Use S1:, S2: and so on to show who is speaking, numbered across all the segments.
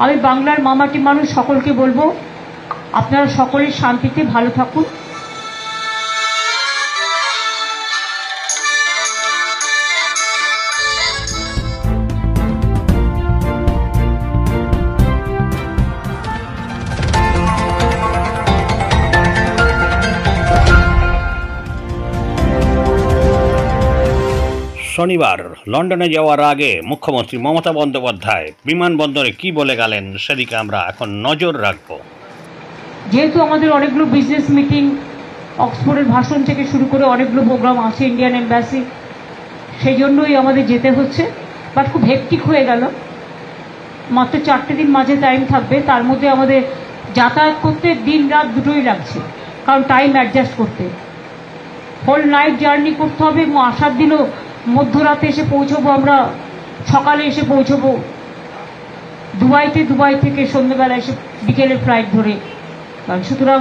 S1: আমি বাংলার মামাটি মানুষ সকলকে বলবো, আপনারা সকলেই শান্তিতে ভালো থাকুন।
S2: শনিবার লন্ডনে যাওয়ার আগে মুখ্যমন্ত্রী মমতা বন্দ্যোপাধ্যায় বিমানবন্দরে কি বলে গেলেন সেদিকে আমরা এখন নজর রাখব।
S1: যেহেতু আমাদের অনেকগুলো বিজনেস মিটিং, অক্সফোর্ডের ভাষণ থেকে শুরু করে অনেকগুলো প্রোগ্রাম আছে, ইন্ডিয়ান এম্বাসি, সেই জন্যই আমাদের যেতে হচ্ছে। বাট খুব হেক্টিক হয়ে গেল। মাত্র 4টে দিন মাঝে টাইম থাকবে, তার মধ্যে আমাদের যাতায়াত করতে দিন রাত দুটোই লাগছে, কারণ টাইম অ্যাডজাস্ট করতে হোল নাইট জার্নি করতে হবে এবং আসার দিনও মধ্যরাতে এসে পৌঁছবো, আমরা সকালে এসে পৌঁছবো দুবাই থেকে সন্ধ্যেবেলা এসে বিকেলের ফ্লাইট ধরে। সুতরাং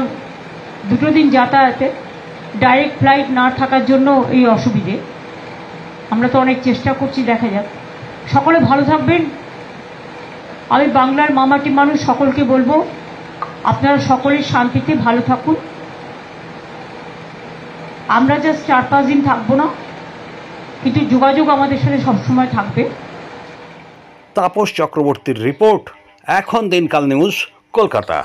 S1: 2 দিন যাতায়াতে, ডাইরেক্ট ফ্লাইট না থাকার জন্য এই অসুবিধে। আমরা তো অনেক চেষ্টা করছি, দেখা যাক। সকলে ভালো থাকবেন। আমি বাংলার মামাটি মানুষ সকলকে বলবো, আপনারা সকলেই শান্তিতে ভালো থাকুন। আমরা জাস্ট 4-5 দিন থাকবো না, কিন্তু যোগাযোগ আমাদের সাথে সবসময় থাকবে।
S2: তাপস চক্রবর্তীর রিপোর্ট, এখন দিনকাল নিউজ, কলকাতা।